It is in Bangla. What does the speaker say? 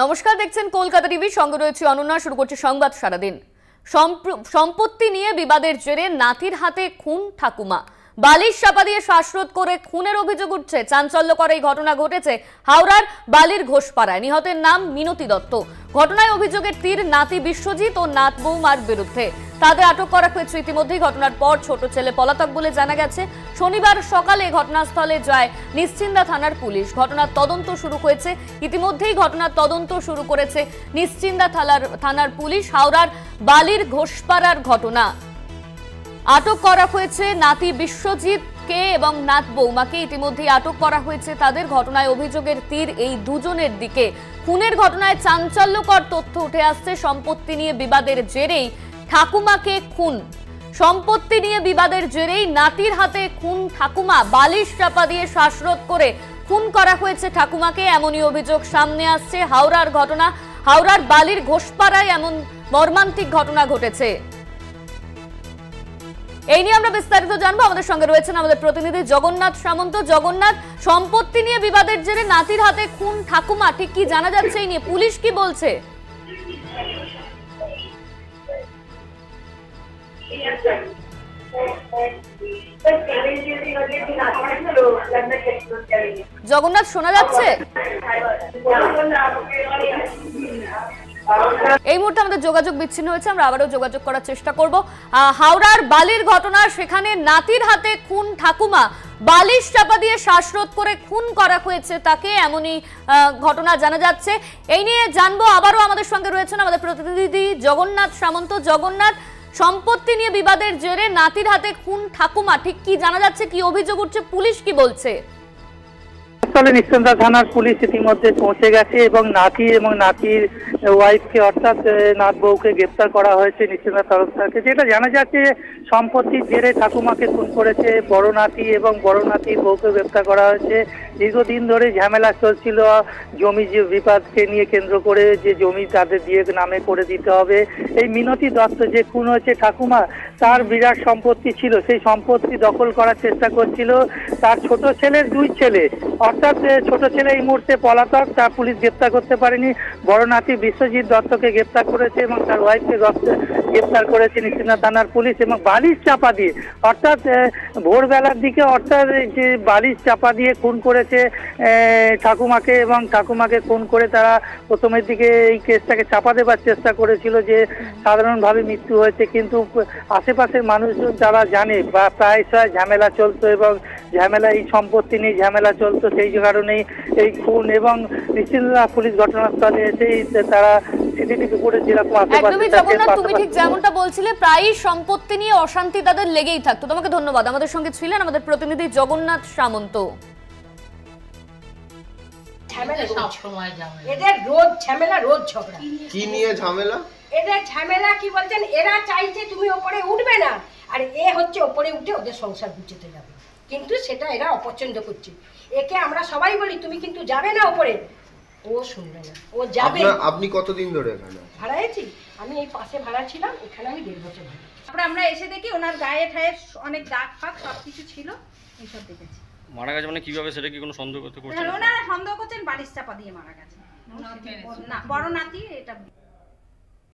নমস্কার, দেখছেন কলকাতা টিভি, সঙ্গে রয়েছে অনন্যা। শুরু করছে সংবাদ সারাদিন। সম্পত্তি নিয়ে বিবাদের জেরে নাতির হাতে খুন ঠাকুমা। বালিশ চাপা দিয়ে শ্বাসরোধ করে খুনের অভিযোগ উঠছে। চাঞ্চল্যকর এই ঘটনা ঘটেছে হাওড়ার বালির ঘোষপাড়ায়। নিহতের নাম মিনতি দত্ত। ঘটনায় অভিযোগের তীর নাতি বিশ্বজিৎ ও নাত বৌমার বিরুদ্ধে। তাদের আটক করা হয়েছে ইতিমধ্যেই। ঘটনার পর ছোট ছেলে পলাতক বলে জানা গেছে। শনিবার সকালে ঘটনাস্থলে যায় নিশ্চিন্দা থানার পুলিশ। ঘটনার তদন্ত শুরু হয়েছে ইতিমধ্যেই। ঘটনার তদন্ত শুরু করেছে নিশ্চিন্দা থানার পুলিশ। হাওড়ার বালির ঘোষপাড়ার ঘটনা। আটক করা হয়েছে নাতি বিশ্বজিৎকে এবং নাত বৌমাকে। ইতিমধ্যেই আটক করা হয়েছে তাদের। ঘটনায় অভিযোগের তীর এই দুজনের দিকে। খুনের ঘটনায় চাঞ্চল্যকর তথ্য উঠে আসছে। সম্পত্তি নিয়ে বিবাদের জেরেই ঠাকুমাকে খুন। সম্পত্তি নিয়ে বিবাদের জেরেই নাতির হাতে খুন ঠাকুমা। বালিশ চাপা দিয়ে শ্বাসরোধ করে খুন করা হয়েছে ঠাকুমাকে, এমনই অভিযোগ সামনে আসছে। হাওড়ার ঘটনা, হাওড়ার বালির ঘোষপাড়ায় এমন মর্মান্তিক ঘটনা ঘটেছে। এই নিয়ে আমরা বিস্তারিত জানবো। আমাদের সঙ্গে রয়েছেন আমাদের প্রতিনিধি জগন্নাথ সামন্ত। জগন্নাথ, সম্পত্তি নিয়ে বিবাদের জেরে নাতির হাতে খুন ঠাকুমা, ঠিক কি জানা যাচ্ছে এই নিয়ে? পুলিশ কি বলছে? জগন্নাথ, শোনা যাচ্ছে? এই মুহূর্তে আমাদের যোগাযোগ বিচ্ছিন্ন হয়েছে, আমরা আবারও যোগাযোগ করার চেষ্টা করব। হাওড়ার বালির ঘটনা, সেখানে নাতির হাতে খুন ঠাকুমা। বালিশ চাপা দিয়ে শ্বাসরোধ করে খুন করা হয়েছে তাকে, এমনই ঘটনা জানা যাচ্ছে। এই নিয়ে জানবো। আবারও আমাদের সঙ্গে রয়েছেন আমাদের প্রতিনিধি জগন্নাথ সামন্ত। জগন্নাথ, সম্পত্তি নিয়ে বিবাদের জেরে নাতির হাতে খুন ঠাকুমা, ঠিক কি জানা যাচ্ছে? কি অভিযোগ উঠছে? পুলিশ কি বলছে? নিশ্চিন্দা থানার পুলিশ ইতিমধ্যে পৌঁছে গেছে এবং নাতি এবং নাতির ওয়াইফকে অর্থাৎ নাত বউকে গ্রেপ্তার করা হয়েছে নিশ্চিন্দা তরফ থেকে। যেটা জানা যাচ্ছে, সম্পত্তির জেরে ঠাকুমাকে খুন করেছে বড় নাতি এবং বড় নাতির বউকে গ্রেপ্তার করা হয়েছে। দীর্ঘদিন ধরে ঝামেলা চলছিল জমি যে বিবাদকে নিয়ে কেন্দ্র করে, যে জমি তাদের দিয়ে নামে করে দিতে হবে। এই মিনতি দত্ত যে খুন হয়েছে ঠাকুমা, তার বিরাট সম্পত্তি ছিল, সেই সম্পত্তি দখল করার চেষ্টা করছিল তার ছোট ছেলের দুই ছেলে। অর্থাৎ ছোট ছেলে এই মুহূর্তে পলাতক, তা পুলিশ গ্রেপ্তার করতে পারেনি। বড় নাতি বিশ্বজিৎ দত্তকে গ্রেপ্তার করেছে এবং তার ওয়াইফকে গ্রেপ্তার করেছে নিশ্চিন্দা থানার পুলিশ। এবং বালিশ চাপা দিয়ে, অর্থাৎ ভোরবেলার দিকে, অর্থাৎ যে বালিশ চাপা দিয়ে খুন করেছে ঠাকুমাকে। এবং ঠাকুমাকে খুন করে তারা প্রথমের দিকে এই কেসটাকে চাপা দেবার চেষ্টা করেছিল যে সাধারণভাবে মৃত্যু হয়েছে, কিন্তু আশেপাশের মানুষজন যারা জানে বা প্রায়শই ঝামেলা চলতো এবং ঝামেলা এই সম্পত্তি নিয়ে ঝামেলা চলতো, সেই কারণেই এই খুন। এবং নিশ্চিন্দা পুলিশ ঘটনাস্থলে এসেই তারা সিসিটিভি ফুটেজ যেরকম একদমই জগন্নাথ, তুমি ঠিক যেমনটা বলছিলে, প্রায়ই সম্পত্তি নিয়ে অশান্তি তাদের লেগেই থাকতো। তোমাকে ধন্যবাদ। আমাদের সঙ্গে ছিলেন আমাদের প্রতিনিধি জগন্নাথ সামন্ত। এদের রোজ ঝামেলা, রোজ ঝগড়া। কি নিয়ে ঝামেলা? এদের ঝামেলা কি বলছেন, এরা চাইছে তুমি ওপরে উঠবে না, আর এ হচ্ছে ওপরে উঠে ওদের সংসার গুছাতে যাবে, কিন্তু সেটা এরা অপছন্দ করছে। একে আমরা সবাই বলি তুমি কিন্তু যাবে না ওপরে, ও শুনবে না, ও যাবে। আপনি কতদিন ধরে এখানে ভাড়া আছি? আমি এই পাশে ভাড়া ছিলাম, এখানে আমি 1.5 বছর ভাড়া। তারপরে আমরা এসে দেখি ওনার গায়ে ঠায়ে অনেক দাগ ফাগ সবকিছু ছিল, এইসব দেখেছি। মারা গেছে মানে কিভাবে, সেটা কি কোনো সন্দেহ করতে করছেন? ওনারা সন্দেহ করছেন বালিশ চাপা দিয়ে মারা গেছে। না, বড় নাতি এটা